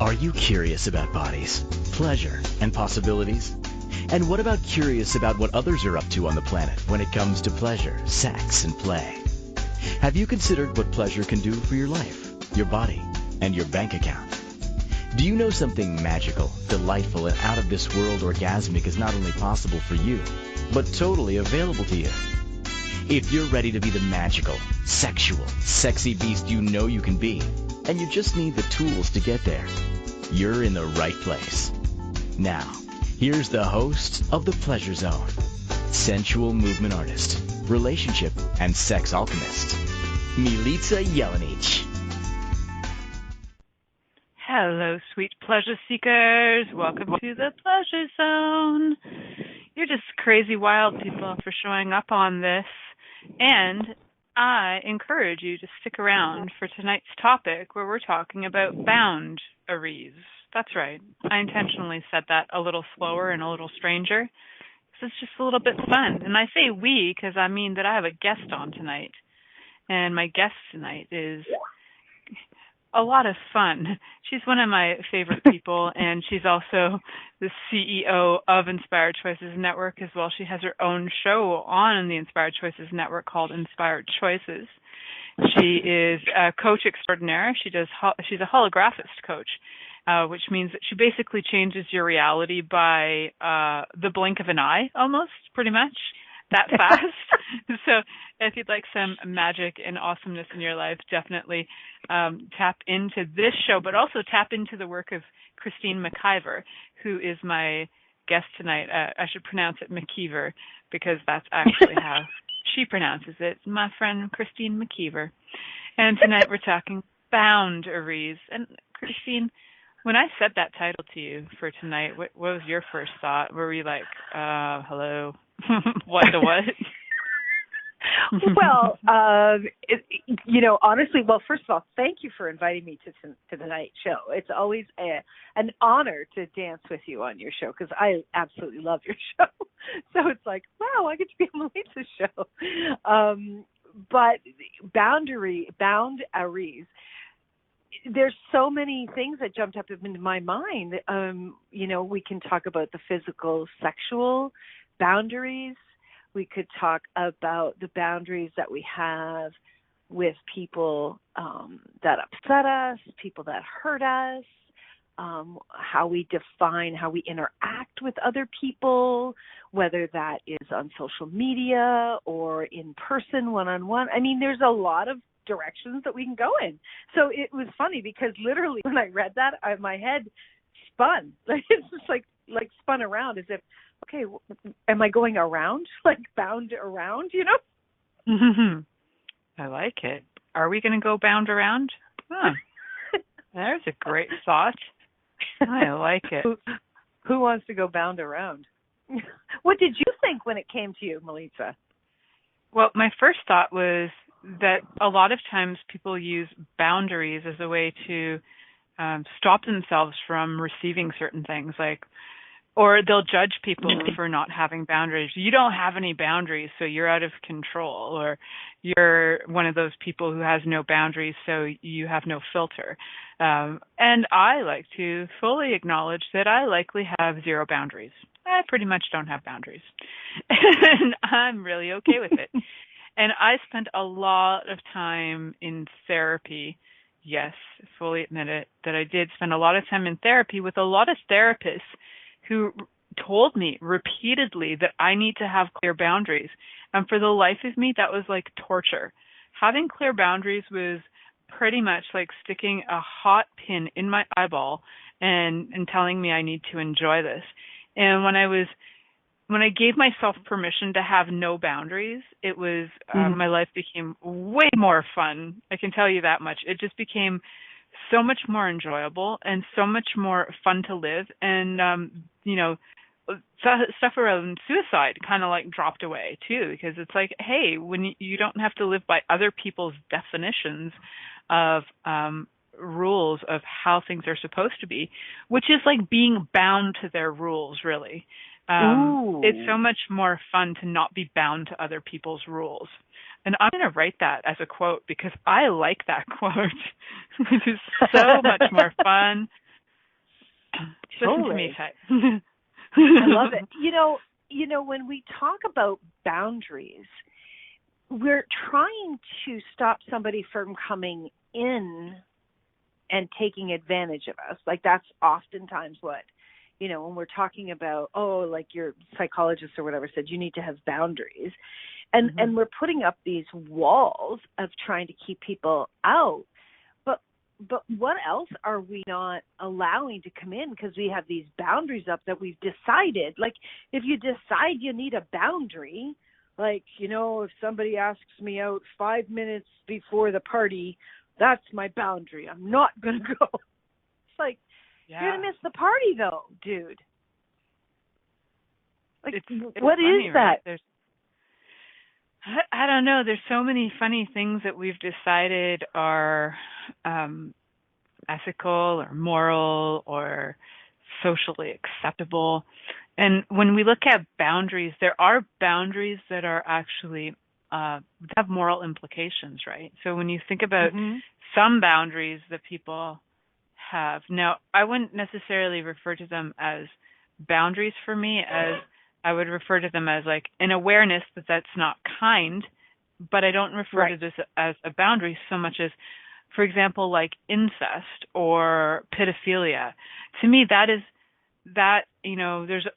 Are you curious about bodies, pleasure, and possibilities? And what about curious about what others are up to on the planet when it comes to pleasure, sex, and play? Have you considered what pleasure can do for your life, your body, and your bank account? Do you know something magical, delightful, and out of this world orgasmic is not only possible for you, but totally available to you? If you're ready to be the magical, sexual, sexy beast you know you can be, and you just need the tools to get there, you're in the right place. Now, here's the host of The Pleasure Zone, sensual movement artist, relationship and sex alchemist, Milica Jelenic. Hello, sweet pleasure seekers. Welcome to The Pleasure Zone. You're just crazy wild people for showing up on this. And I encourage you to stick around for tonight's topic where we're talking about bound-aries. That's right. I intentionally said that a little slower and a little stranger because it's just a little bit fun. And I say we because I mean that I have a guest on tonight. And my guest tonight is a lot of fun. She's one of my favorite people, and she's also the CEO of Inspired Choices Network as well. She has her own show on the Inspired Choices Network called Inspired Choices. She is a coach extraordinaire. She's a holographist coach, which means that she basically changes your reality by the blink of an eye, almost, pretty much. That fast. So if you'd like some magic and awesomeness in your life, definitely tap into this show, but also tap into the work of McIver, who is my guest tonight. I should pronounce it McIver because that's actually how she pronounces it, my friend McIver. And tonight we're talking bound-aries. And Christine, when I said that title to you for tonight, what was your first thought? Were we like, hello? What the what? Well, honestly, first of all, thank you for inviting me to the night show. It's always an honor to dance with you on your show because I absolutely love your show. So it's like, wow, I get to be on Milica's show. But bound-aries, there's so many things that jumped up into my mind. We can talk about the physical, sexual boundaries. We could talk about the boundaries that we have with people that upset us, people that hurt us, how we define how we interact with other people, whether that is on social media or in person, one-on-one. I mean, there's a lot of directions that we can go in. So it was funny because literally when I read that, my head spun. It's just like spun around as if, okay, am I going around, like bound around, Mm-hmm. I like it. Are we going to go bound around? Huh. There's a great thought. I like it. Who wants to go bound around? What did you think when it came to you, Milica? Well, my first thought was that a lot of times people use boundaries as a way to stop themselves from receiving certain things, or they'll judge people for not having boundaries. You don't have any boundaries, so you're out of control, or you're one of those people who has no boundaries, so you have no filter. And I like to fully acknowledge that I likely have zero boundaries. I pretty much don't have boundaries. And I'm really okay with it. And I spent a lot of time in therapy. Yes, fully admit it, that I did spend a lot of time in therapy with a lot of therapists who told me repeatedly that I need to have clear boundaries. And for the life of me, that was like torture. Having clear boundaries was pretty much like sticking a hot pin in my eyeball and telling me I need to enjoy this. And when I gave myself permission to have no boundaries, it was my life became way more fun. I can tell you that much. It just became so much more enjoyable and so much more fun to live. And, stuff around suicide kind of like dropped away too, because it's like, hey, when you don't have to live by other people's definitions of rules of how things are supposed to be, which is like being bound to their rules, really. It's so much more fun to not be bound to other people's rules. And I'm going to write that as a quote because I like that quote. It is so much more fun Listen to me Totally. type. I love it. When we talk about boundaries, we're trying to stop somebody from coming in and taking advantage of us. Like that's oftentimes what, when we're talking about, like your psychologist or whatever said, you need to have boundaries. And we're putting up these walls of trying to keep people out. But what else are we not allowing to come in because we have these boundaries up that we've decided? Like if you decide you need a boundary, like, if somebody asks me out 5 minutes before the party, that's my boundary. I'm not going to go. It's like, you're going to miss the party though, dude. Like, it's what funny, is that? Right? I don't know. There's so many funny things that we've decided are ethical or moral or socially acceptable. And when we look at boundaries, there are boundaries that are actually have moral implications, right? So when you think about some boundaries that people have, now I wouldn't necessarily refer to them as boundaries for me, as I would refer to them as like an awareness that that's not kind, but I don't refer to this as a boundary so much as, for example, like incest or pedophilia. To me, there's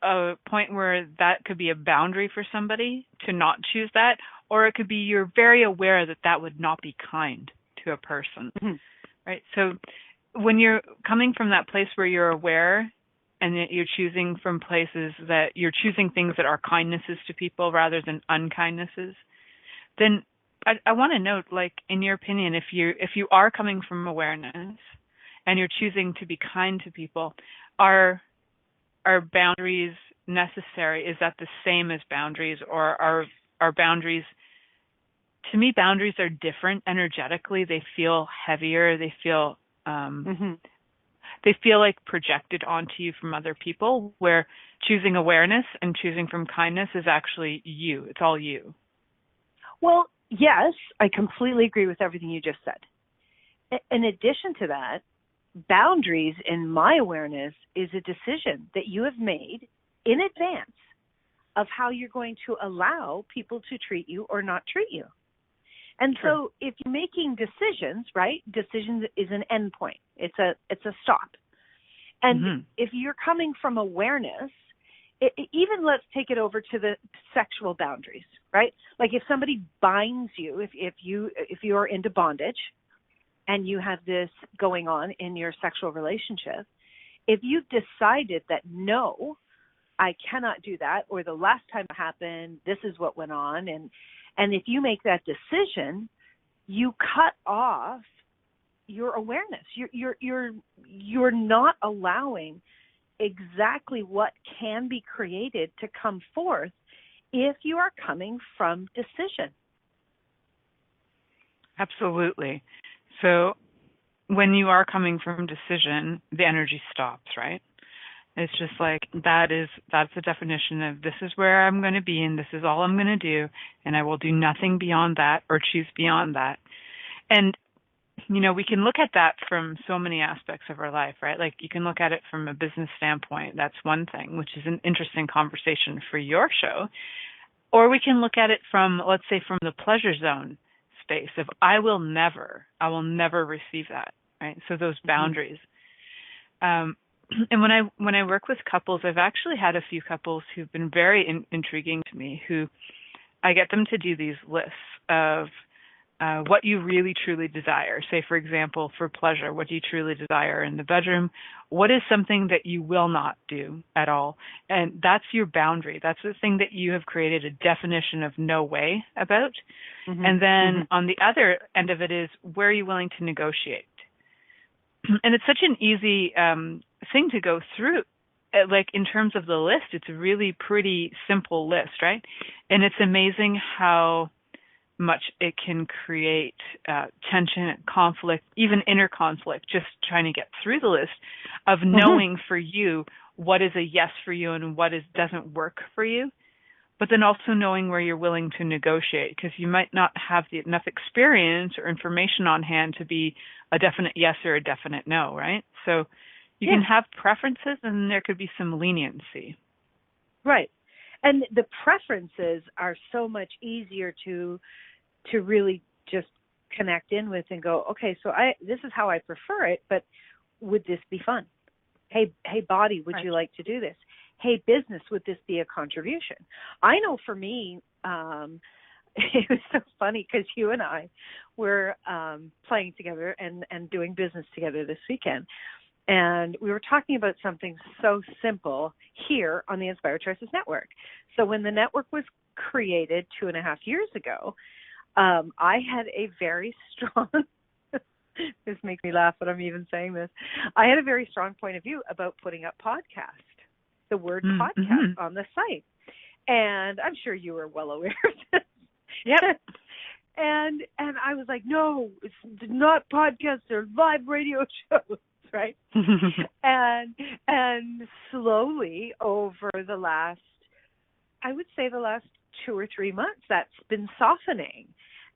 a point where that could be a boundary for somebody to not choose that, or it could be you're very aware that that would not be kind to a person, right? So when you're coming from that place where you're aware and that you're choosing from places that you're choosing things that are kindnesses to people rather than unkindnesses, then I want to note, like, in your opinion, if you are coming from awareness and you're choosing to be kind to people, are boundaries necessary? Is that the same as boundaries, or are boundaries? To me, boundaries are different energetically. They feel heavier. They feel they feel like projected onto you from other people, where choosing awareness and choosing from kindness is actually you. It's all you. Well, yes, I completely agree with everything you just said. In addition to that, boundaries, in my awareness, is a decision that you have made in advance of how you're going to allow people to treat you or not treat you. And so if you're making decisions, right, decisions is an endpoint. It's a stop. And if you're coming from awareness, even let's take it over to the sexual boundaries, right? Like if somebody binds you, if you are into bondage and you have this going on in your sexual relationship, if you've decided that no, I cannot do that, or the last time it happened, this is what went on, and if you make that decision, you cut off your awareness. You're not allowing exactly what can be created to come forth if you are coming from decision. Absolutely. So when you are coming from decision, the energy stops, right? It's just like that's the definition of this is where I'm going to be and this is all I'm going to do, and I will do nothing beyond that or choose beyond that. And we can look at that from so many aspects of our life, right? Like you can look at it from a business standpoint. That's one thing, which is an interesting conversation for your show. Or we can look at it from, let's say, from the pleasure zone space of I will never receive that, right? So those boundaries. And when I work with couples, I've actually had a few couples who've been very intriguing to me, who I get them to do these lists of what you really truly desire. Say, for example, for pleasure, what do you truly desire in the bedroom? What is something that you will not do at all? And that's your boundary. That's the thing that you have created a definition of no way about. And then on the other end of it is, where are you willing to negotiate? And it's such an easy thing to go through. Like in terms of the list, it's a really pretty simple list, right? And it's amazing how much it can create tension and conflict, even inner conflict, just trying to get through the list of knowing for you what is a yes for you and what doesn't work for you, but then also knowing where you're willing to negotiate, because you might not have enough experience or information on hand to be a definite yes or a definite no, right? So You can have preferences, and there could be some leniency. Right. And the preferences are so much easier to really just connect in with and go, okay, so this is how I prefer it, but would this be fun? Hey, body, would you like to do this? Hey, business, would this be a contribution? I know for me, it was so funny because you and I were playing together and doing business together this weekend. And we were talking about something so simple here on the Inspire Choices Network. So when the network was created 2.5 years ago, I had a very strong, this makes me laugh when I'm even saying this, I had a very strong point of view about putting up podcast, the word podcast on the site. And I'm sure you were well aware of this. Yep. And I was like, no, it's not podcasts, they're live radio shows, right? and slowly over the last 2 or 3 months, that's been softening.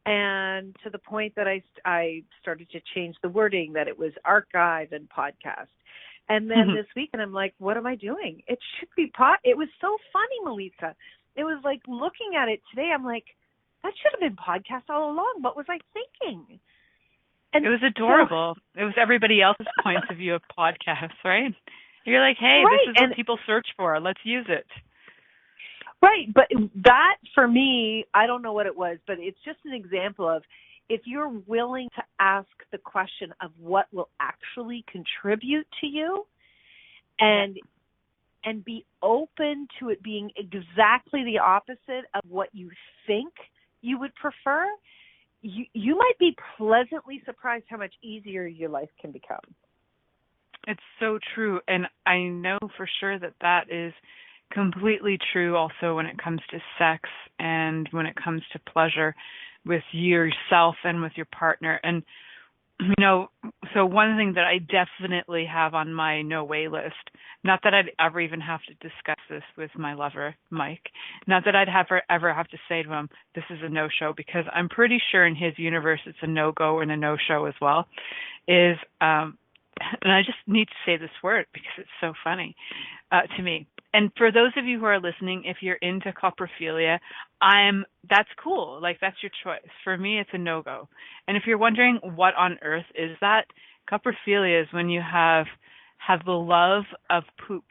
And to the point that I started to change the wording, that it was archive and podcast. And then this week, and I'm like, what am I doing? It should be it was so funny, Milica. It was like looking at it today, I'm like, that should have been podcast all along. What was I thinking? And it was adorable. It was everybody else's points of view of podcasts, right? You're like, hey, this is what people search for. Let's use it. Right. But that, for me, I don't know what it was, but it's just an example of if you're willing to ask the question of what will actually contribute to you and be open to it being exactly the opposite of what you think you would prefer, you might be pleasantly surprised how much easier your life can become. It's so true. And I know for sure that is completely true also when it comes to sex and when it comes to pleasure with yourself and with your partner. And, so one thing that I definitely have on my no way list, not that I'd ever even have to discuss this with my lover, Mike, not that I'd ever have to say to him, this is a no-show, because I'm pretty sure in his universe it's a no-go and a no-show as well, is, and I just need to say this word because it's so funny to me. And for those of you who are listening, if you're into coprophilia, that's cool. Like, that's your choice. For me, it's a no-go. And if you're wondering what on earth is that, coprophilia is when you have the love of poop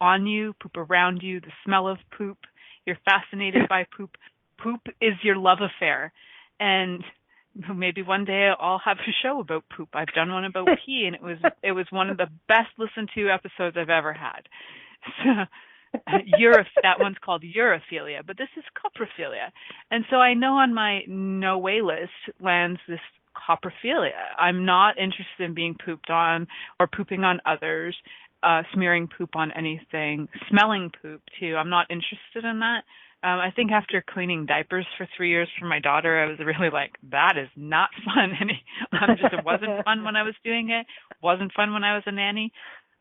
on you, poop around you, the smell of poop. You're fascinated by poop. Poop is your love affair. And maybe one day I'll have a show about poop. I've done one about pee, and it was one of the best listened to episodes I've ever had. That one's called urophilia, but this is coprophilia. And so I know on my no way list lands this coprophilia. I'm not interested in being pooped on or pooping on others, smearing poop on anything, smelling poop too. I'm not interested in that. I think after cleaning diapers for 3 years for my daughter, I was really like, that is not fun. And it wasn't fun when I was doing it. Wasn't fun when I was a nanny.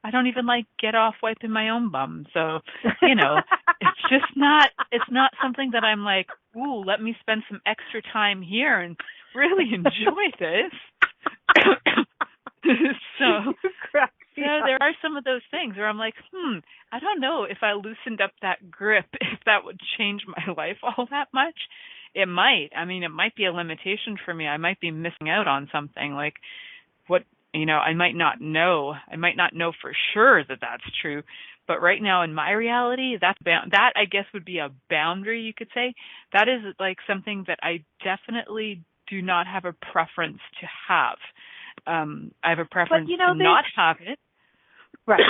I don't even get off wiping my own bum. So, it's not something that I'm like, ooh, let me spend some extra time here and really enjoy this. So there are some of those things where I'm like, I don't know if I loosened up that grip, if that would change my life all that much. It might. I mean, it might be a limitation for me. I might be missing out on something like what, I might not know. I might not know for sure that that's true. But right now in my reality, that I guess would be a boundary, you could say. That is like something that I definitely do not have a preference to have. I have a preference to not have it. Right.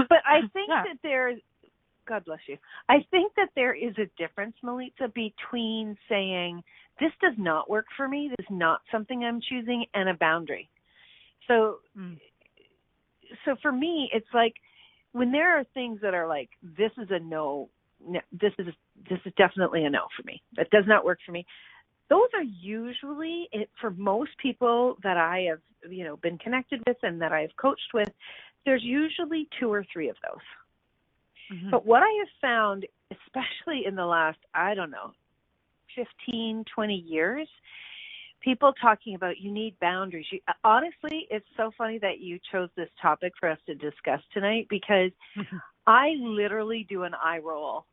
But I think that there's, God bless you, I think that there is a difference, Milica, between saying, this does not work for me, this is not something I'm choosing, and a boundary. So for me, it's like when there are things that are like, this is a no, this is definitely a no for me. That does not work for me. Those are usually, for most people that I have, been connected with and that I have coached with, there's usually 2 or 3 of those. Mm-hmm. But what I have found, especially in the last, 15, 20 years, people talking about you need boundaries. Honestly, it's so funny that you chose this topic for us to discuss tonight, because I literally do an eye roll.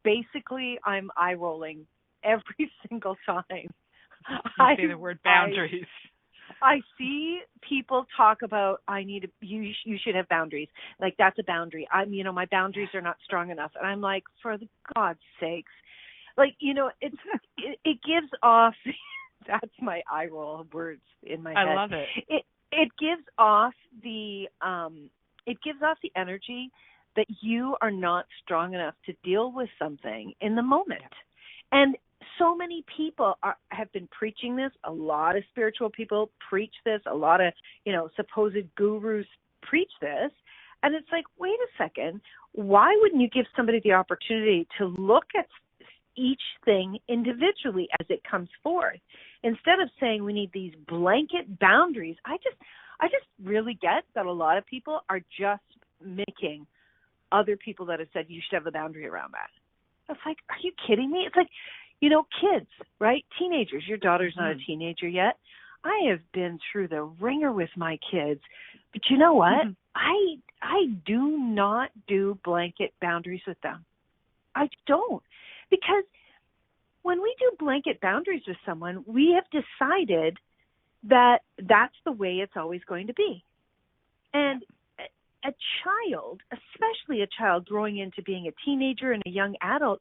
Basically, I'm eye rolling every single time. You say the word boundaries. I see people talk about you should have boundaries. Like, that's a boundary. My boundaries are not strong enough. And I'm like, for the God's sakes. Like, it gives off that's my eye roll words in my head. I love it. It gives off the energy that you are not strong enough to deal with something in the moment. Yeah. And so many people have been preaching this. A lot of spiritual people preach this. A lot of, supposed gurus preach this. And it's like, wait a second. Why wouldn't you give somebody the opportunity to look at each thing individually as it comes forth, instead of saying we need these blanket boundaries? I just really get that a lot of people are just mimicking other people that have said you should have a boundary around that. It's like, are you kidding me? It's like, kids, right? Teenagers. Your daughter's not a teenager yet. I have been through the ringer with my kids, but you know what? I do not do blanket boundaries with them. I don't. Because when we do blanket boundaries with someone, we have decided that that's the way it's always going to be. And a child, especially a child growing into being a teenager and a young adult,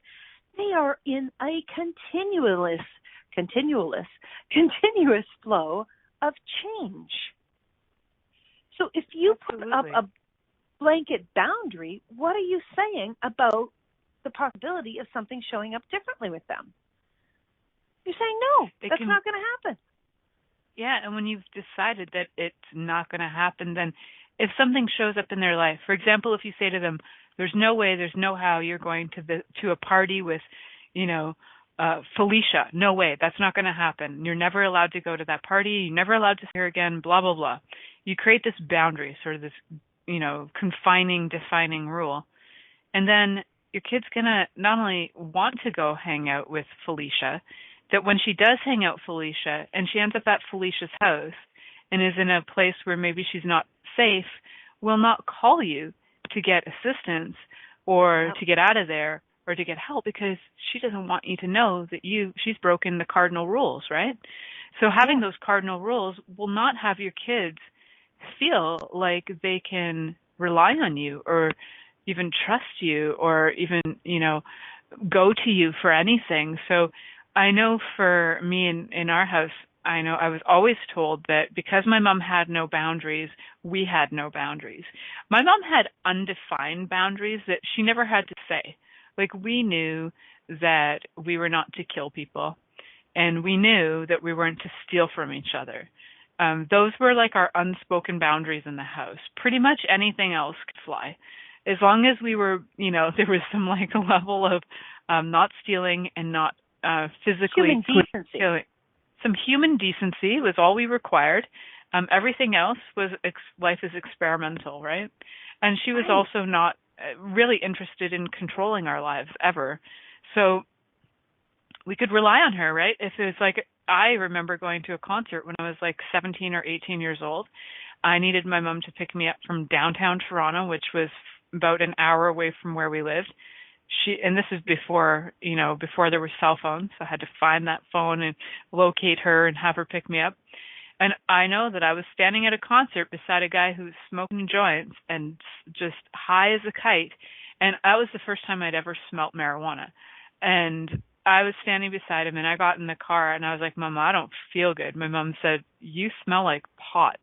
they are in a continuous flow of change. So if you put up a blanket boundary, what are you saying about the possibility of something showing up differently with them? You're saying, no, that's not going to happen. Yeah, and when you've decided that it's not going to happen, then if something shows up in their life, for example, if you say to them, there's no way, there's no how you're going to a party with, Felicia. No way. That's not going to happen. You're never allowed to go to that party. You're never allowed to see her again, blah, blah, blah. You create this boundary, sort of this, confining, defining rule. And then your kid's going to not only want to go hang out with Felicia, that when she does hang out with Felicia and she ends up at Felicia's house and is in a place where maybe she's not safe, will not call you to get assistance or to get out of there or to get help, because she doesn't want you to know that she's broken the cardinal rules, right? So having those cardinal rules will not have your kids feel like they can rely on you or even trust you or even, go to you for anything. So I know for me in our house, I know I was always told that because my mom had no boundaries, we had no boundaries. My mom had undefined boundaries that she never had to say. Like, we knew that we were not to kill people, and we knew that we weren't to steal from each other. Those were like our unspoken boundaries in the house. Pretty much anything else could fly. As long as we were, there was some like a level of not stealing and not physically human decency. Killing. Some human decency was all we required. Everything else was life is experimental, right? And she was also not really interested in controlling our lives ever. So we could rely on her, right? If it was like, I remember going to a concert when I was like 17 or 18 years old. I needed my mom to pick me up from downtown Toronto, which was about an hour away from where we lived. And this is before there were cell phones. So I had to find that phone and locate her and have her pick me up. And I know that I was standing at a concert beside a guy who was smoking joints and just high as a kite. And that was the first time I'd ever smelt marijuana. And I was standing beside him, and I got in the car, and I was like, Mom, I don't feel good. My mom said, you smell like pot.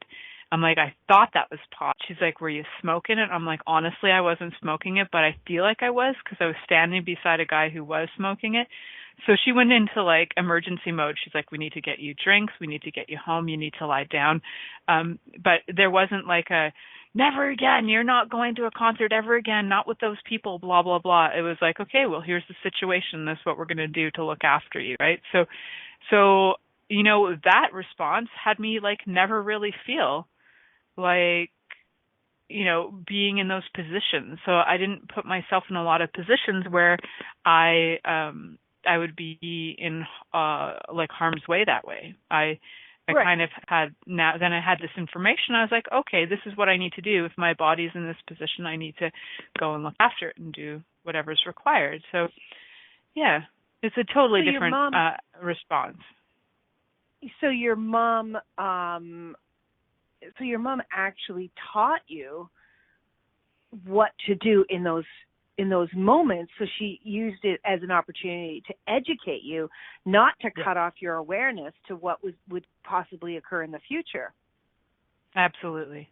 I'm like, I thought that was pot. She's like, were you smoking it? I'm like, honestly, I wasn't smoking it, but I feel like I was because I was standing beside a guy who was smoking it. So she went into like emergency mode. She's like, we need to get you drinks. We need to get you home. You need to lie down. But there wasn't like a, never again. You're not going to a concert ever again. Not with those people, blah, blah, blah. It was like, okay, well, here's the situation. This is what we're going to do to look after you, right? So, that response had me like never really feel like, being in those positions. So I didn't put myself in a lot of positions where I I would be in like harm's way that way. I kind of had then I had this information. I was like, okay, this is what I need to do. If my body's in this position, I need to go and look after it and do whatever's required. So, yeah, it's a totally different response. So your mom actually taught you what to do in those moments. So she used it as an opportunity to educate you, not to cut off your awareness to what would possibly occur in the future. Absolutely.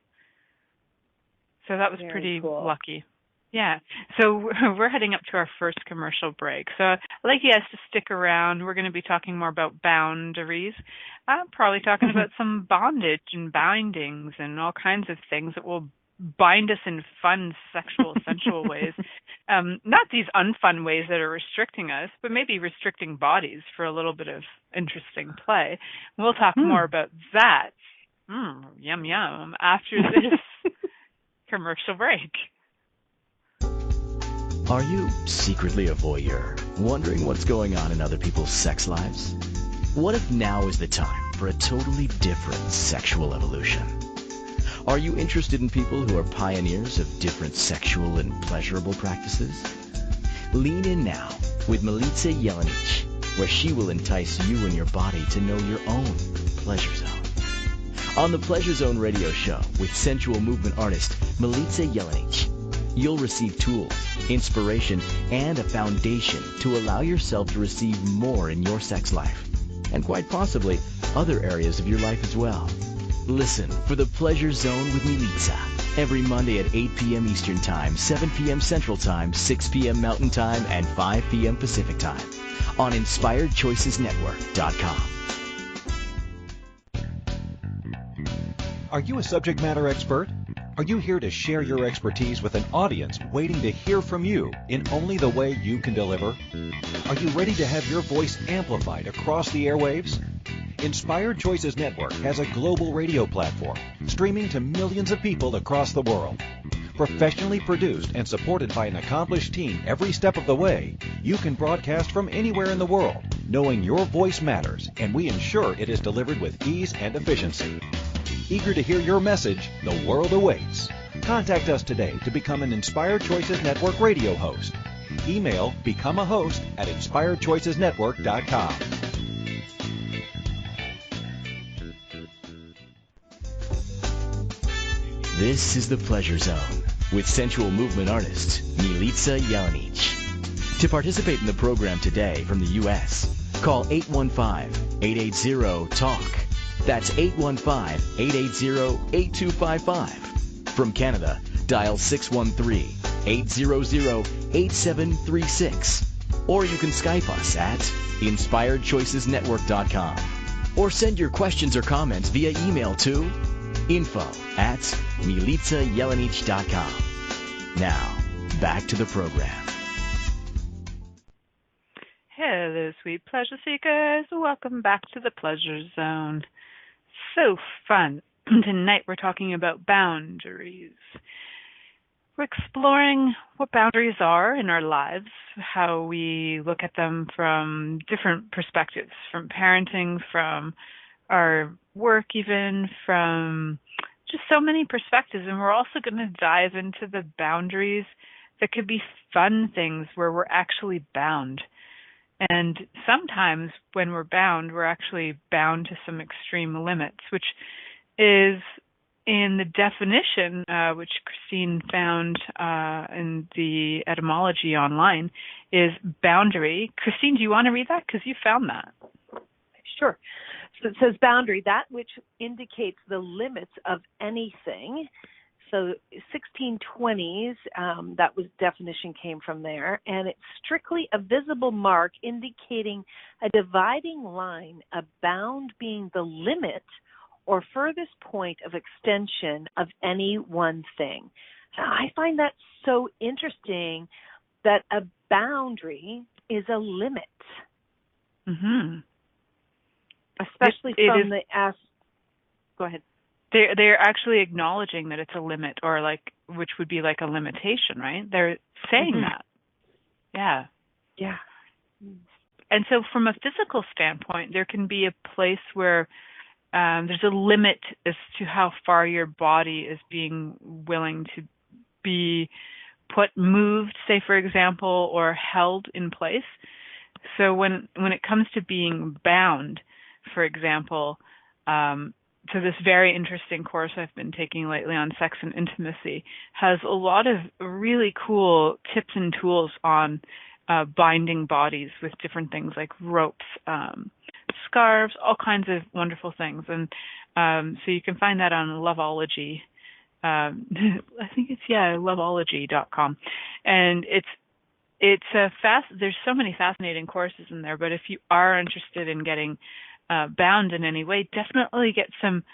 So that was Very pretty cool. lucky. Yeah. So we're heading up to our first commercial break. So I'd like you guys to stick around. We're going to be talking more about boundaries. I'm probably talking about some bondage and bindings and all kinds of things that will bind us in fun, sexual, sensual ways. Not these unfun ways that are restricting us, but maybe restricting bodies for a little bit of interesting play. We'll talk more about that. Yum, yum. After this commercial break. Are you secretly a voyeur, wondering what's going on in other people's sex lives? What if now is the time for a totally different sexual evolution? Are you interested in people who are pioneers of different sexual and pleasurable practices? Lean in now with Milica Jelenic, where she will entice you and your body to know your own pleasure zone. On the Pleasure Zone radio show with sensual movement artist Milica Jelenic, you'll receive tools, inspiration, and a foundation to allow yourself to receive more in your sex life, and quite possibly other areas of your life as well. Listen for the Pleasure Zone with Milica every Monday at 8 p.m. Eastern Time, 7 p.m. Central Time, 6 p.m. Mountain Time, and 5 p.m. Pacific Time on InspiredChoicesNetwork.com. Are you a subject matter expert? Are you here to share your expertise with an audience waiting to hear from you in only the way you can deliver? Are you ready to have your voice amplified across the airwaves? Inspired Choices Network has a global radio platform streaming to millions of people across the world. Professionally produced and supported by an accomplished team every step of the way, you can broadcast from anywhere in the world, knowing your voice matters, and we ensure it is delivered with ease and efficiency. Eager to hear your message, the world awaits. Contact us today to become an Inspired Choices Network radio host. Email becomeahost@inspiredchoicesnetwork.com. This is the Pleasure Zone with sensual movement artist Milica Jelenic. To participate in the program today from the U.S., call 815-880-TALK. That's 815-880-8255. From Canada, dial 613-800-8736. Or you can Skype us at InspiredChoicesNetwork.com. Or send your questions or comments via email to info@MilicaJelenic.com. Now, back to the program. Hello, sweet pleasure seekers. Welcome back to the Pleasure Zone. So fun. Tonight we're talking about boundaries. We're exploring what boundaries are in our lives, how we look at them from different perspectives, from parenting, from our work even, from just so many perspectives. And we're also going to dive into the boundaries that could be fun things where we're actually bound. And sometimes when we're bound, we're actually bound to some extreme limits, which is in the definition, which Christine found in the etymology online, is boundary. Christine, do you want to read that? Because you found that. Sure. So it says boundary, that which indicates the limits of anything. So 1620s, that was definition came from there, and it's strictly a visible mark indicating a dividing line, a bound being the limit or furthest point of extension of any one thing. Now, I find that so interesting that a boundary is a limit. Mm-hmm. Especially from the Go ahead. They're actually acknowledging that it's a limit, or which would be like a limitation, right? They're saying that. Yeah. Yeah. And so from a physical standpoint, there can be a place where there's a limit as to how far your body is being willing to be moved, say, for example, or held in place. So when it comes to being bound, for example, so this very interesting course I've been taking lately on sex and intimacy has a lot of really cool tips and tools on binding bodies with different things like ropes, scarves, all kinds of wonderful things. And so you can find that on Loveology. I think it's loveology.com. And it's there's so many fascinating courses in there, but if you are interested in getting bound in any way, definitely get some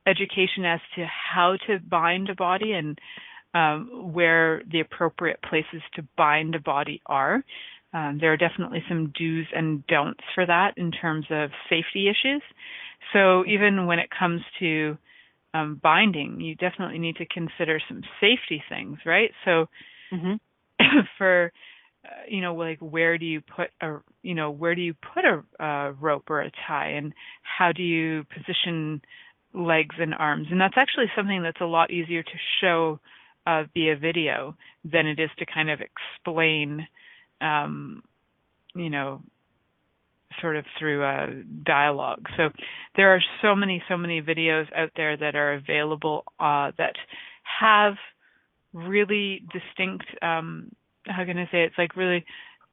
education as to how to bind a body and where the appropriate places to bind a body are. There are definitely some do's and don'ts for that in terms of safety issues. So even when it comes to binding, you definitely need to consider some safety things, right? So for like where do you put a rope or a tie, and how do you position legs and arms? And that's actually something that's a lot easier to show via video than it is to kind of explain, sort of through a dialogue. So there are so many videos out there that are available that have really distinct, how can I say, it's like really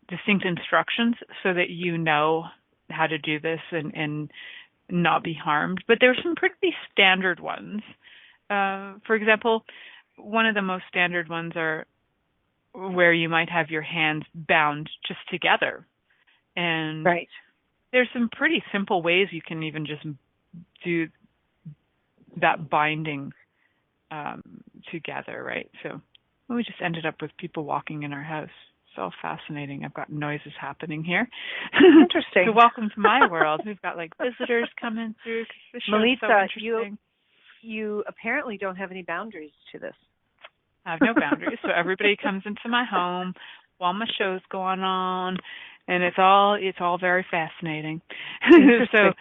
distinct instructions so that you know how to do this and not be harmed. But there's some pretty standard ones. For example, one of the most standard ones are where you might have your hands bound just together. And there's some pretty simple ways you can even just do that binding together, right? So we just ended up with people walking in our house. It's all fascinating. I've got noises happening here. Interesting. So welcome to my world. We've got like visitors coming through. The show's so interesting. You apparently don't have any boundaries to this. I have no boundaries. So everybody comes into my home while my show's going on, and it's all very fascinating. So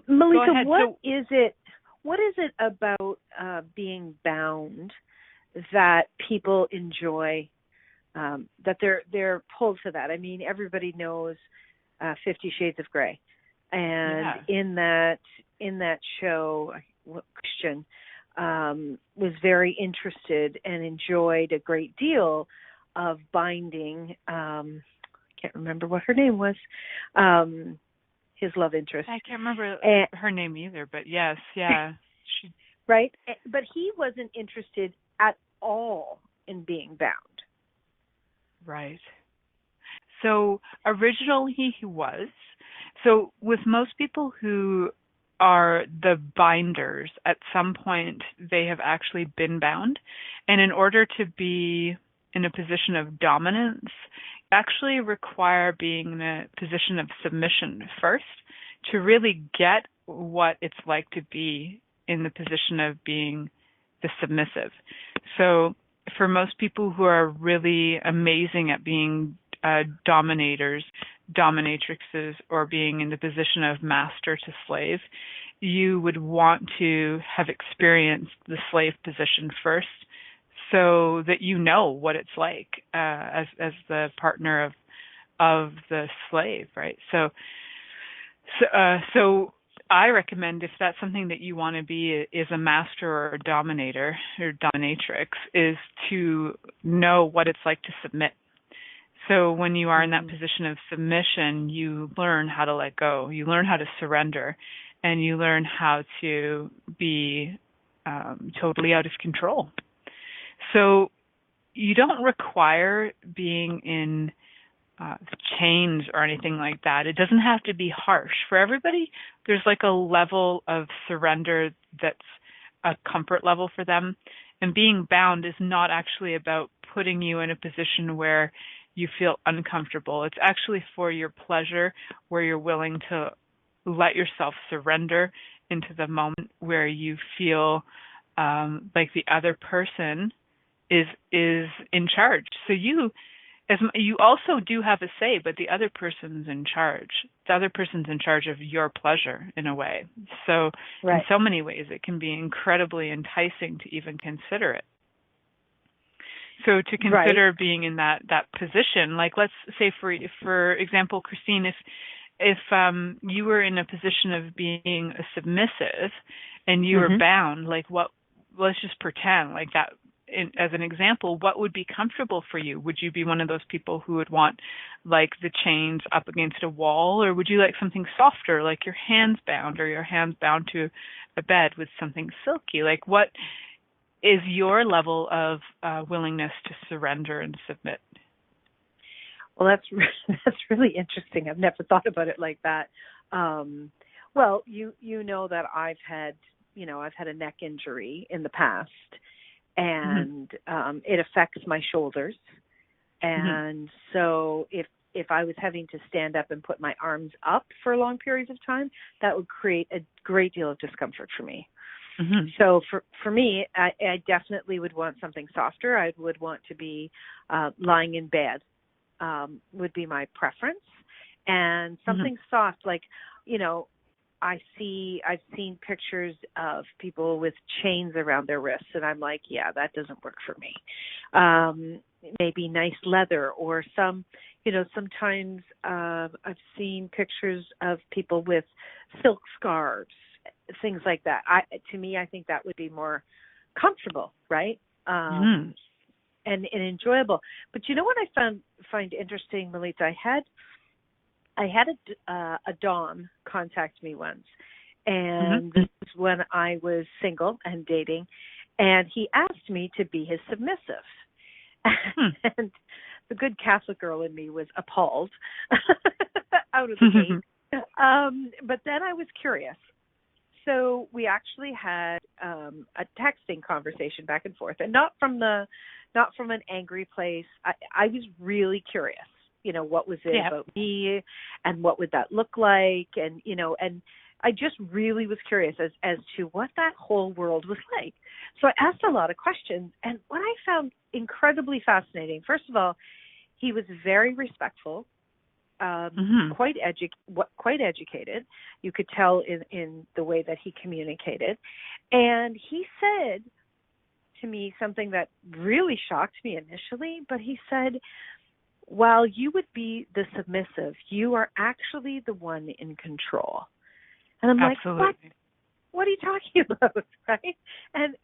Milica, what is it about being bound that people enjoy, that they're pulled to that? I mean, everybody knows 50 Shades of Grey, and in that show, Christian was very interested and enjoyed a great deal of binding. Can't remember what her name was. His love interest. I can't remember her name either, but yes, right? But he wasn't interested at all in being bound. Right. So originally he was. So with most people who are the binders, at some point they have actually been bound. And in order to be in a position of dominance, you actually require being in a position of submission first to really get what it's like to be in the position of being the submissive. So for most people who are really amazing at being dominators, dominatrixes, or being in the position of master to slave, you would want to have experienced the slave position first so that you know what it's like as the partner of the slave, right? So I recommend, if that's something that you want to be, is a master or a dominator or dominatrix, is to know what it's like to submit. So when you are in that position of submission, you learn how to let go. You learn how to surrender, and you learn how to be totally out of control. So you don't require being in chains or anything like that. It doesn't have to be harsh. For everybody, there's like a level of surrender that's a comfort level for them. And being bound is not actually about putting you in a position where you feel uncomfortable. It's actually for your pleasure, where you're willing to let yourself surrender into the moment where you feel like the other person is in charge. So you also do have a say, but the other person's in charge. The other person's in charge of your pleasure in a way. So in so many ways, it can be incredibly enticing to even consider it. So to consider being in that position, like let's say for example, Christine, if you were in a position of being a submissive and you were bound, like let's just pretend like that. As an example, what would be comfortable for you? Would you be one of those people who would want like the chains up against a wall, or would you like something softer, like your hands bound, or your hands bound to a bed with something silky? Like what is your level of willingness to surrender and submit? Well, that's really interesting. I've never thought about it like that. Well, you know that I've had a neck injury in the past. And it affects my shoulders. And so if I was having to stand up and put my arms up for long periods of time, that would create a great deal of discomfort for me. So for me, I definitely would want something softer. I would want to be lying in bed would be my preference. And something soft, like, I've seen pictures of people with chains around their wrists, and I'm like, yeah, that doesn't work for me. Maybe nice leather, or sometimes I've seen pictures of people with silk scarves, things like that. To me, I think that would be more comfortable, right? And enjoyable. But you know what I find interesting, Milica? I had a Dom contact me once, and this was when I was single and dating, and he asked me to be his submissive. And the good Catholic girl in me was appalled out of the gate. But then I was curious. So we actually had a texting conversation back and forth, and not from an angry place. I was really curious. What was it about me, and what would that look like? And, and I just really was curious as to what that whole world was like. So I asked a lot of questions, and what I found incredibly fascinating, first of all, he was very respectful, quite educated. You could tell in the way that he communicated. And he said to me something that really shocked me initially, but he said, while you would be the submissive, you are actually the one in control. And I'm Absolutely. Like, what are you talking about, right? And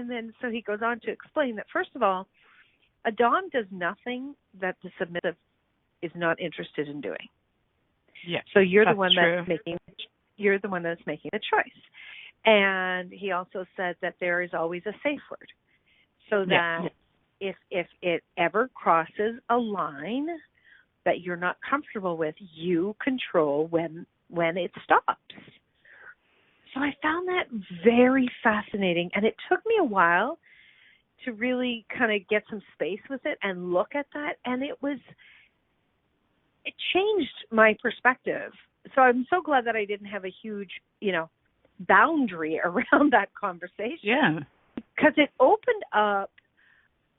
then so he goes on to explain that, first of all, a Dom does nothing that the submissive is not interested in doing. Yeah. So you're the one that's making the choice. And he also said that there is always a safe word, so that if it ever crosses a line that you're not comfortable with, you control when it stops. So I found that very fascinating, and it took me a while to really kind of get some space with it and look at that, and it changed my perspective. So I'm so glad that I didn't have a huge, boundary around that conversation. Yeah. Because it opened up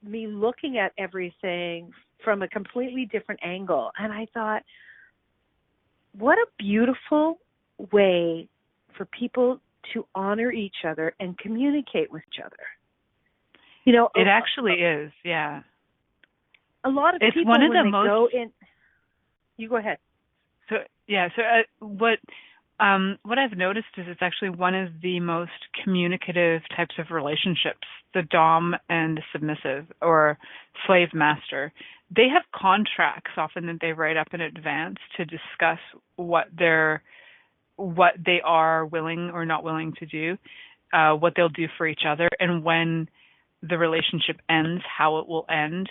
me looking at everything from a completely different angle. And I thought, what a beautiful way for people to honor each other and communicate with each other. It actually is, yeah. A lot of it's people, one of when the most... go in... You go ahead. So what I've noticed is it's actually one of the most communicative types of relationships, the Dom and the submissive or slave master. They have contracts often that they write up in advance to discuss what they are willing or not willing to do, what they'll do for each other, and when the relationship ends, how it will end.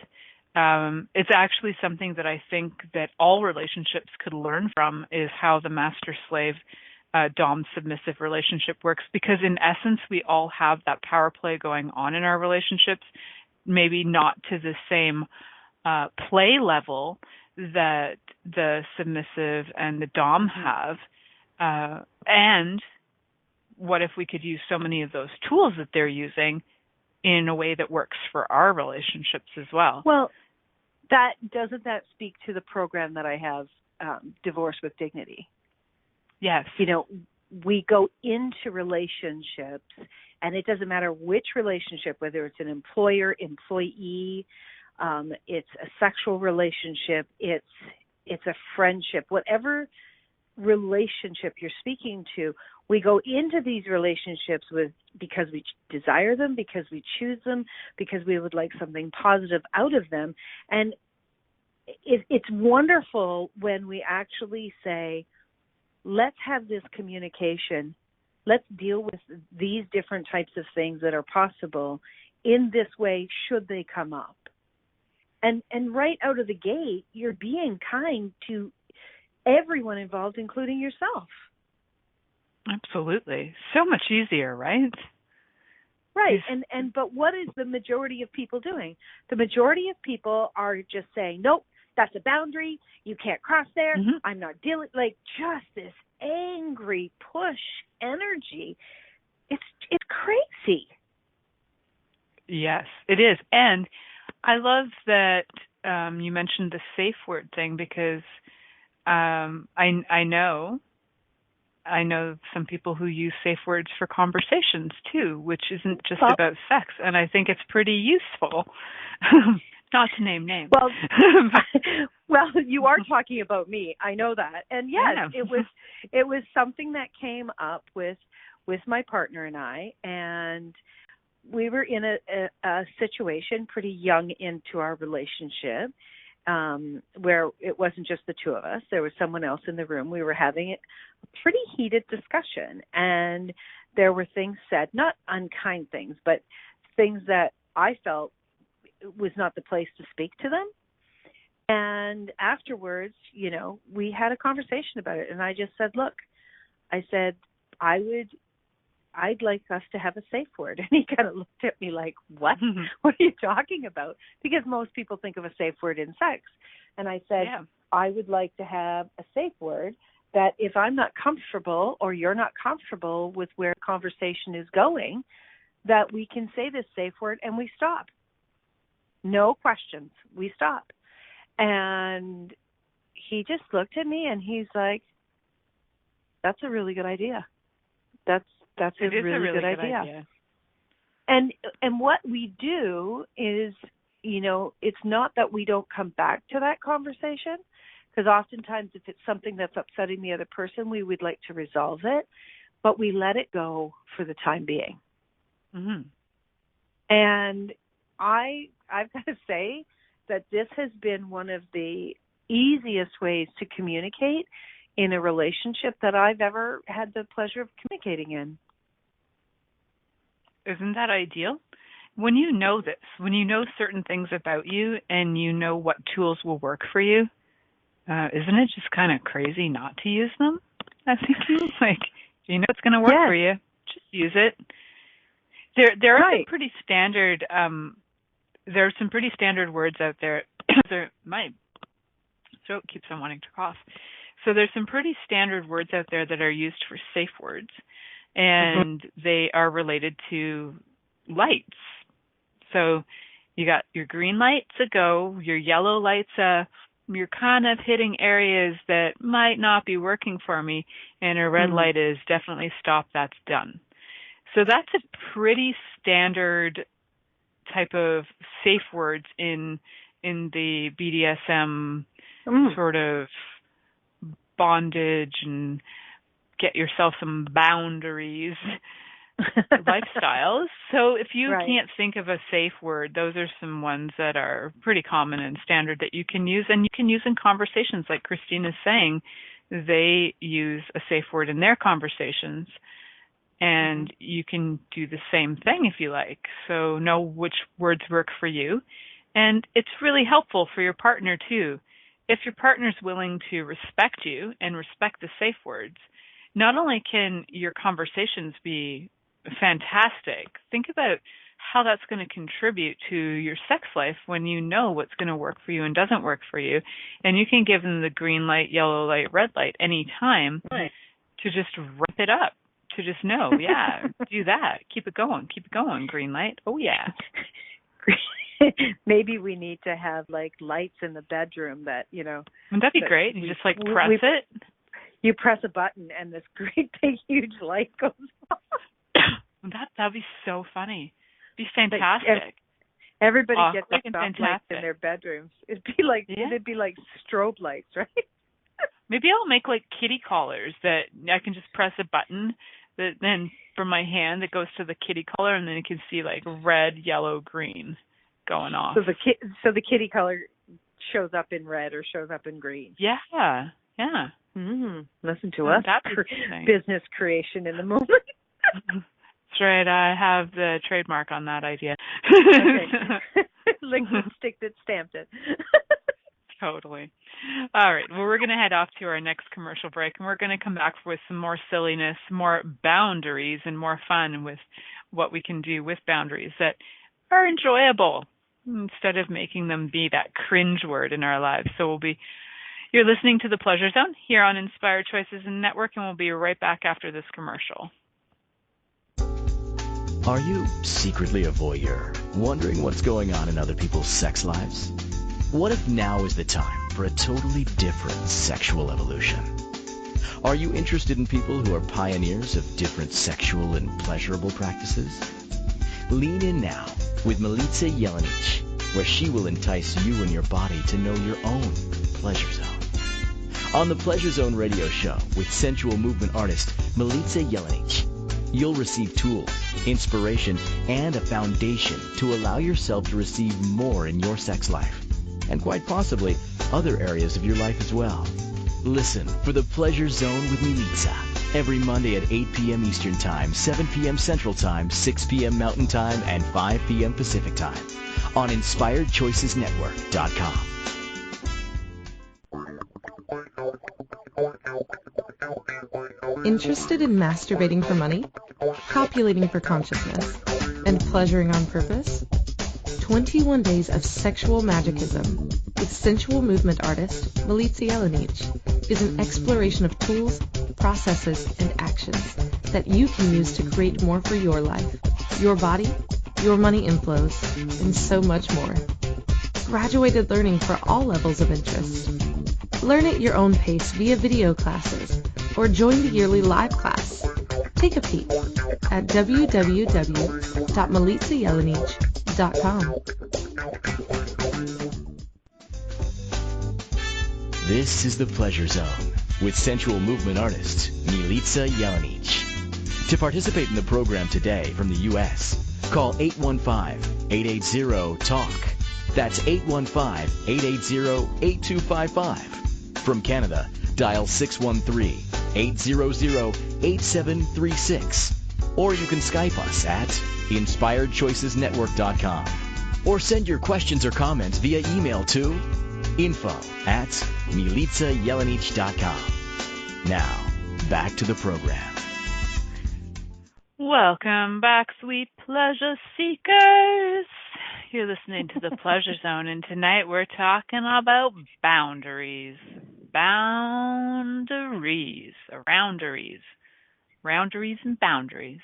It's actually something that I think that all relationships could learn from, is how the master-slave, Dom-submissive relationship works, because in essence, we all have that power play going on in our relationships, maybe not to the same play level that the submissive and the Dom have. And what if we could use so many of those tools that they're using in a way that works for our relationships as well? Well, Doesn't that speak to the program that I have, Divorce with Dignity? Yes. You know, we go into relationships, and it doesn't matter which relationship, whether it's an employer-employee, it's a sexual relationship, it's a friendship, whatever relationship you're speaking to, we go into these relationships because we desire them, because we choose them, because we would like something positive out of them. And it's wonderful when we actually say, let's have this communication. Let's deal with these different types of things that are possible in this way should they come up. And right out of the gate, you're being kind to everyone involved, including yourself. Absolutely. So much easier, right? Right. But what is the majority of people doing? The majority of people are just saying, nope, that's a boundary. You can't cross there. Mm-hmm. I'm not dealing, like just this angry push energy. It's crazy. Yes, it is. And I love that you mentioned the safe word thing, because I know some people who use safe words for conversations too, which isn't just about sex, and I think it's pretty useful. Not to name names. Well, you are talking about me. I know that, and yes, it was something that came up with my partner and I, and we were in a situation pretty young into our relationship, where it wasn't just the two of us. There was someone else in the room. We were having a pretty heated discussion, and there were things said, not unkind things, but things that I felt was not the place to speak to them. And afterwards, you know, we had a conversation about it, and I just said, look, I said, I'd like us to have a safe word. And he kind of looked at me like, what? Mm-hmm. What are you talking about? Because most people think of a safe word in sex. And I said, I would like to have a safe word that if I'm not comfortable or you're not comfortable with where a conversation is going, that we can say this safe word and we stop. No questions. We stop. And he just looked at me and he's like, that's a really good idea. That's a really good idea. And what we do is, you know, it's not that we don't come back to that conversation, because oftentimes if it's something that's upsetting the other person, we would like to resolve it, but we let it go for the time being. Mm-hmm. And I've got to say that this has been one of the easiest ways to communicate in a relationship that I've ever had the pleasure of communicating in. Isn't that ideal? When you know this, when you know certain things about you and you know what tools will work for you, isn't it just kind of crazy not to use them? I'm thinking, like, you know it's going to work for you, just use it. There are some pretty standard words out there. My throat keeps on wanting to cough. So there's some pretty standard words out there that are used for safe words, and they are related to lights. So you got your green light's a go, your yellow light's you're kind of hitting areas that might not be working for me, and a red light is definitely stop, that's done. So that's a pretty standard type of safe words in the BDSM sort of bondage and get yourself some boundaries lifestyles. So if you can't think of a safe word, those are some ones that are pretty common and standard that you can use, and you can use in conversations. Like Christine is saying, they use a safe word in their conversations, and you can do the same thing if you like. So know which words work for you, and it's really helpful for your partner too. If your partner's willing to respect you and respect the safe words, not only can your conversations be fantastic, think about how that's going to contribute to your sex life when you know what's going to work for you and doesn't work for you. And you can give them the green light, yellow light, red light anytime to just ramp it up, to just know, do that. Keep it going, green light. Oh, yeah. Maybe we need to have like lights in the bedroom that, you know. Wouldn't that be great? You just like press it. You press a button and this great big huge light goes on. That'd be so funny. It'd be fantastic. Everybody gets like fantastic lights in their bedrooms. It'd be like strobe lights, right? Maybe I'll make like kitty collars that I can just press a button that then from my hand it goes to the kitty collar, and then you can see like red, yellow, green going off. So the kitty color shows up in red or shows up in green. Yeah. Listen to us. Business creation in the moment. That's right. I have the trademark on that idea. Okay. Liquid stick that stamped it. Totally. All right. Well, we're going to head off to our next commercial break, and we're going to come back with some more silliness, more boundaries, and more fun with what we can do with boundaries that are enjoyable instead of making them be that cringe word in our lives. So you're listening to The Pleasure Zone here on Inspired Choices Network, and we'll be right back after this commercial. Are you secretly a voyeur, wondering what's going on in other people's sex lives? What if now is the time for a totally different sexual evolution? Are you interested in people who are pioneers of different sexual and pleasurable practices? Lean in now with Milica Jelenic, where she will entice you and your body to know your own pleasure zone. On the Pleasure Zone radio show with sensual movement artist Milica Jelenic, you'll receive tools, inspiration, and a foundation to allow yourself to receive more in your sex life, and quite possibly other areas of your life as well. Listen for The Pleasure Zone with Milica every Monday at 8 p.m. Eastern Time, 7 p.m. Central Time, 6 p.m. Mountain Time, and 5 p.m. Pacific Time on InspiredChoicesNetwork.com. Interested in masturbating for money, copulating for consciousness, and pleasuring on purpose? 21 Days of Sexual Magicism with sensual movement artist Milica Jelenic is an exploration of tools, processes, and actions that you can use to create more for your life, your body, your money inflows, and so much more. Graduated learning for all levels of interest. Learn at your own pace via video classes or join the yearly live class. Take a peek at www.milicajelenic.com. This is The Pleasure Zone with sensual movement artist Milica Jelenic. To participate in the program today from the U.S., call 815-880-TALK. That's 815-880-8255. From Canada, dial 613-800-8736. Or you can Skype us at InspiredChoicesNetwork.com. Or send your questions or comments via email to info@MilicaJelenic.com. Now, back to the program. Welcome back, sweet pleasure seekers. You're listening to The Pleasure Zone, and tonight we're talking about boundaries. Boundaries. Roundaries and boundaries.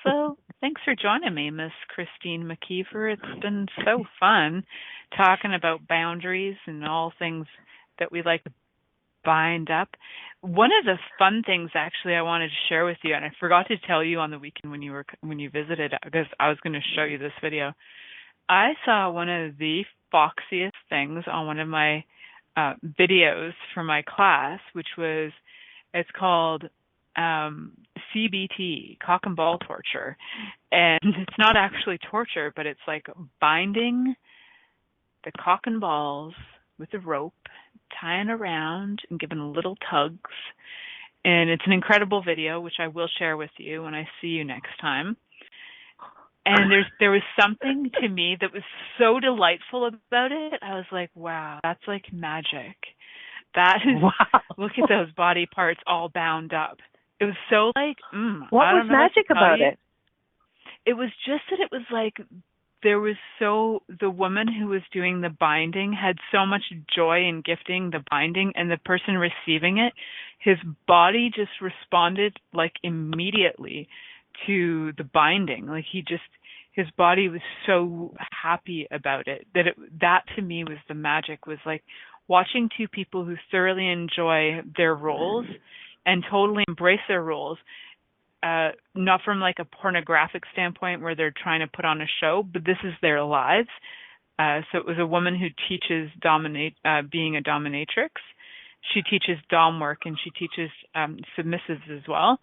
So, thanks for joining me, Miss Christine McIver. It's been so fun talking about boundaries and all things that we like to bind up. One of the fun things, actually, I wanted to share with you, and I forgot to tell you on the weekend when you visited, because I was going to show you this video. I saw one of the foxiest things on one of my videos for my class, it's called CBT, cock and ball torture. And it's not actually torture, but it's like binding the cock and balls with a rope, tying around and giving little tugs. And it's an incredible video, which I will share with you when I see you next time. And there was something to me that was so delightful about it. I was like, wow, that's like magic. That is, wow. Look at those body parts all bound up. It was so like, what was magic about it? It was just that it was like, the woman who was doing the binding had so much joy in gifting the binding, and the person receiving it, his body just responded like immediately to the binding. Like his body was so happy about it that to me was the magic, was like watching two people who thoroughly enjoy their roles and totally embrace their roles. Not from like a pornographic standpoint where they're trying to put on a show, but this is their lives. So it was a woman who teaches being a dominatrix. She teaches dom work, and she teaches submissives as well.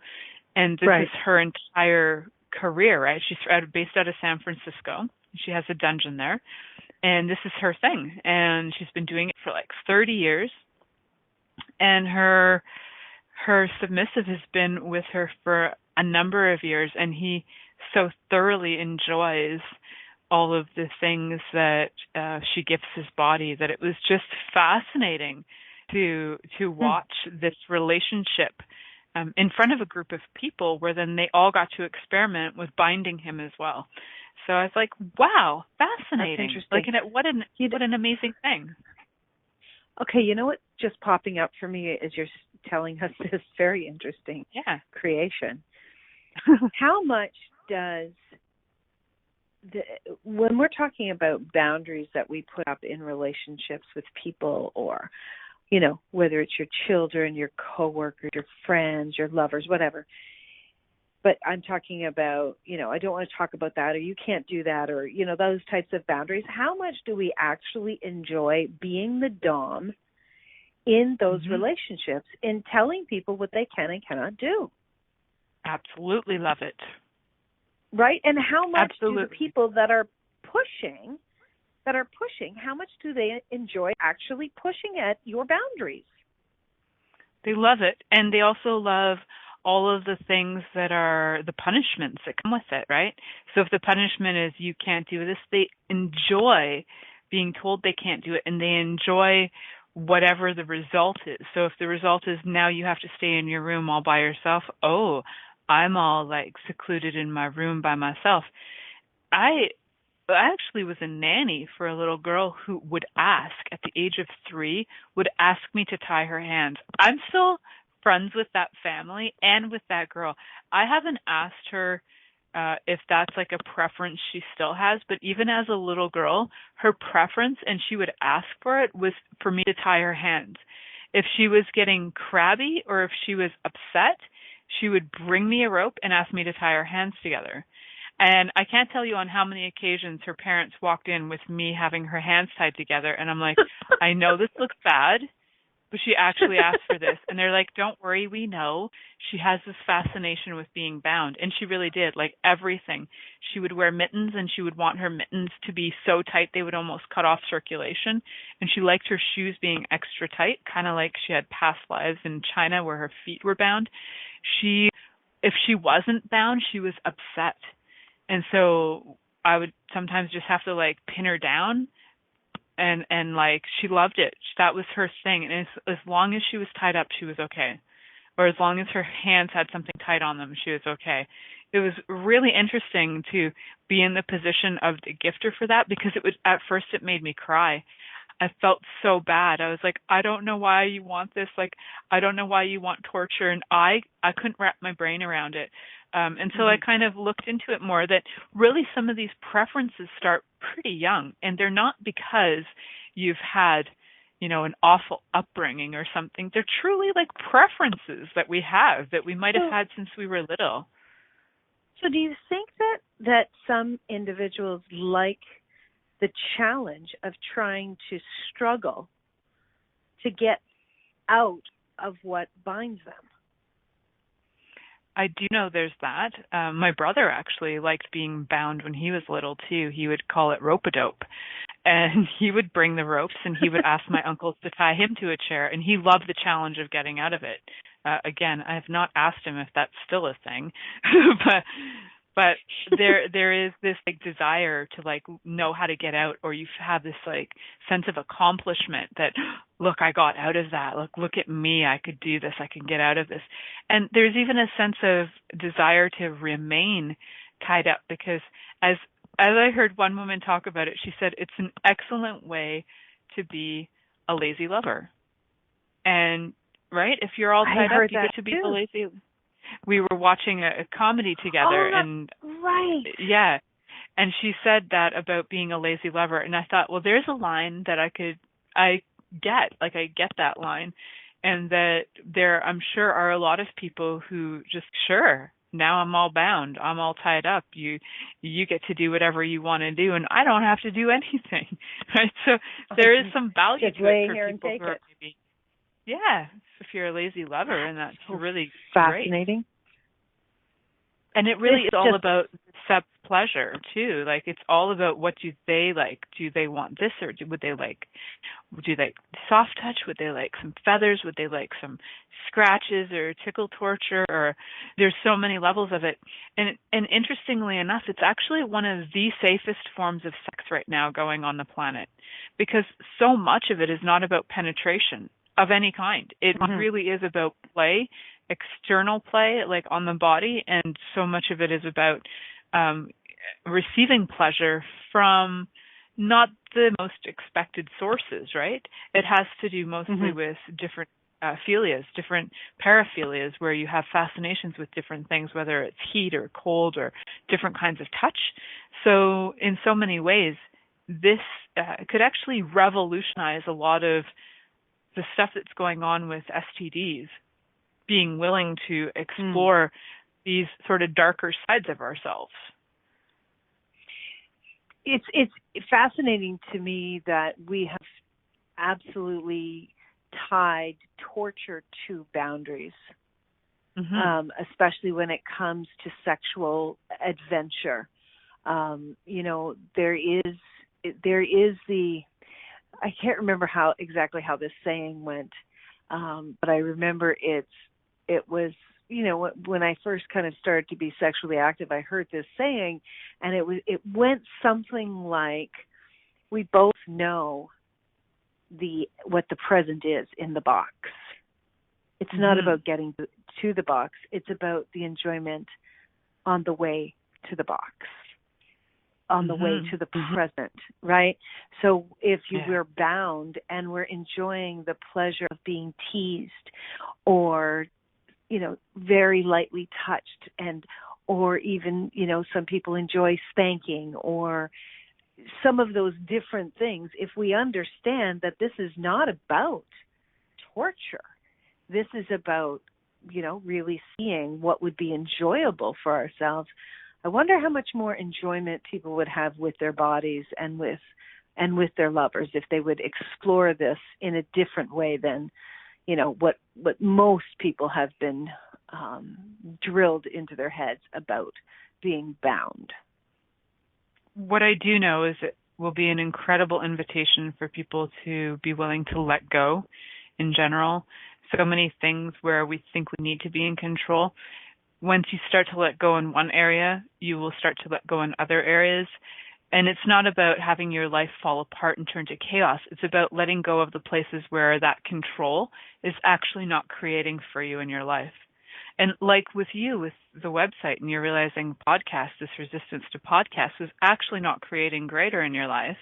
And this is her entire career, right? She's based out of San Francisco. She has a dungeon there. And this is her thing. And she's been doing it for like 30 years. And her submissive has been with her for a number of years. And he so thoroughly enjoys all of the things that she gives his body that it was just fascinating to watch this relationship in front of a group of people, where then they all got to experiment with binding him as well. So I was like, wow, fascinating. Like, what an amazing thing. Okay, you know what's just popping up for me as you're telling us this very interesting creation? How much does, when we're talking about boundaries that we put up in relationships with people, or you know, whether it's your children, your coworkers, your friends, your lovers, whatever. But I'm talking about, you know, I don't want to talk about that, or you can't do that, or, you know, those types of boundaries. How much do we actually enjoy being the dom in those relationships, in telling people what they can and cannot do? Absolutely love it. Right? And how much do the people that are pushing, how much do they enjoy actually pushing at your boundaries? They love it. And they also love all of the things that are the punishments that come with it, right? So if the punishment is you can't do this, they enjoy being told they can't do it, and they enjoy whatever the result is. So if the result is now you have to stay in your room all by yourself, oh, I'm all like secluded in my room by myself. I actually was a nanny for a little girl who would ask, at the age of 3, would ask me to tie her hands. I'm still friends with that family and with that girl. I haven't asked her if that's like a preference she still has, but even as a little girl, her preference, and she would ask for it, was for me to tie her hands. If she was getting crabby or if she was upset, she would bring me a rope and ask me to tie her hands together. And I can't tell you on how many occasions her parents walked in with me having her hands tied together, and I'm like, I know this looks bad, but she actually asked for this. And they're like, don't worry, we know. She has this fascination with being bound. And she really did, like everything. She would wear mittens, and she would want her mittens to be so tight they would almost cut off circulation. And she liked her shoes being extra tight, kind of like she had past lives in China where her feet were bound. If she wasn't bound, she was upset. And so I would sometimes just have to like pin her down, and like she loved it. That was her thing. And as long as she was tied up, she was okay. Or as long as her hands had something tight on them, she was okay. It was really interesting to be in the position of the gifter for that, because at first it made me cry. I felt so bad. I was like, I don't know why you want this. Like, I don't know why you want torture. And I couldn't wrap my brain around it. And so I kind of looked into it more, that really some of these preferences start pretty young, and they're not because you've had, you know, an awful upbringing or something. They're truly like preferences that we have, that we might have had since we were little. So do you think that some individuals like the challenge of trying to struggle to get out of what binds them? I do know there's that. My brother actually liked being bound when he was little too. He would call it rope-a-dope. And he would bring the ropes, and he would ask my uncles to tie him to a chair, and he loved the challenge of getting out of it. Again, I have not asked him if that's still a thing, but there is this like desire to like know how to get out, or you have this like sense of accomplishment that, look, I got out of that. Look at me. I could do this. I can get out of this. And there's even a sense of desire to remain tied up, because as I heard one woman talk about it, she said it's an excellent way to be a lazy lover. And right, if you're all tied up, you get to be the lazy. we were watching a comedy together, and right. yeah, and she said that about being a lazy lover, and I thought, well, there's a line that I get that line, and that I'm sure are a lot of people who just, sure, now I'm all bound, I'm all tied up, you get to do whatever you want to do, and I don't have to do anything, right? So there is some value just to lay it for here and people take who are it. maybe, yeah, if you're a lazy lover, and that's really fascinating. great. And it really is all about self-pleasure, too. Like, it's all about what do they like. Do they want this, or do they like soft touch? Would they like some feathers? Would they like some scratches or tickle torture? Or there's so many levels of it. And interestingly enough, it's actually one of the safest forms of sex right now going on the planet, because so much of it is not about penetration of any kind. It really is about play, external play, like on the body, and so much of it is about receiving pleasure from not the most expected sources, right? It has to do mostly with different philias, different paraphilias, where you have fascinations with different things, whether it's heat or cold or different kinds of touch. So in so many ways, this could actually revolutionize a lot of the stuff that's going on with STDs, being willing to explore these sort of darker sides of ourselves. It's fascinating to me that we have absolutely tied torture to boundaries, especially when it comes to sexual adventure. There is the, I can't remember exactly how this saying went, but I remember it was, when I first kind of started to be sexually active, I heard this saying, and it went something like, we both know what the present is in the box. It's not about getting to the box. It's about the enjoyment on the way to the box, on the way to the present, right? So if we're bound and we're enjoying the pleasure of being teased, or very lightly touched, or even, some people enjoy spanking, or some of those different things. If we understand that this is not about torture, this is about, really seeing what would be enjoyable for ourselves, I wonder how much more enjoyment people would have with their bodies and with their lovers if they would explore this in a different way than, what most people have been drilled into their heads about being bound. What I do know is it will be an incredible invitation for people to be willing to let go in general. So many things where we think we need to be in control. Once you start to let go in one area, you will start to let go in other areas. And it's not about having your life fall apart and turn to chaos. It's about letting go of the places where that control is actually not creating for you in your life. And like with you, with the website, and you're realizing this resistance to podcasts is actually not creating greater in your life.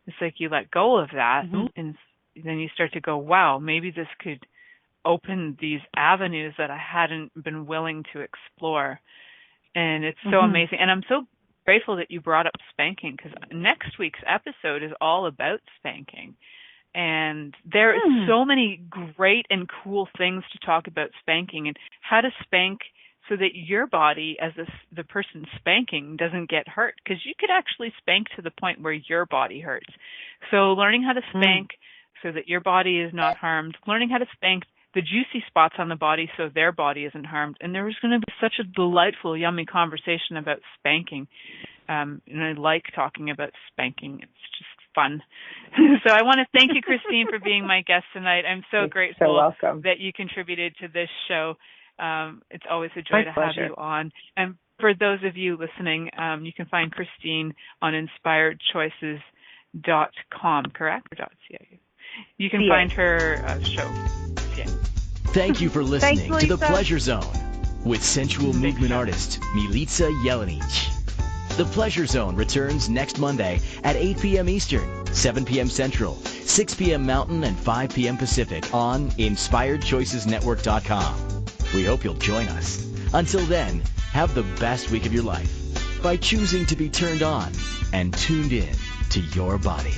It's like you let go of that, and then you start to go, wow, maybe this could open these avenues that I hadn't been willing to explore. And it's so amazing. And I'm so grateful that you brought up spanking, because next week's episode is all about spanking. And there is so many great and cool things to talk about spanking, and how to spank so that your body, as the person spanking, doesn't get hurt. Because you could actually spank to the point where your body hurts. So learning how to spank so that your body is not harmed, learning how to spank the juicy spots on the body so their body isn't harmed. And there was going to be such a delightful, yummy conversation about spanking. And I like talking about spanking. It's just fun. So I want to thank you, Christine, for being my guest tonight. I'm so grateful that you contributed to this show. It's always a joy to have you on. And for those of you listening, you can find Christine on inspiredchoices.com, correct? Or .ca. You can find her show. Yeah. Thank you for listening to The Pleasure Zone with sensual movement artist Milica Jelenic. The Pleasure Zone returns next Monday at 8 p.m. Eastern, 7 p.m. Central, 6 p.m. Mountain, and 5 p.m. Pacific on InspiredChoicesNetwork.com. We hope you'll join us. Until then, have the best week of your life by choosing to be turned on and tuned in to your body.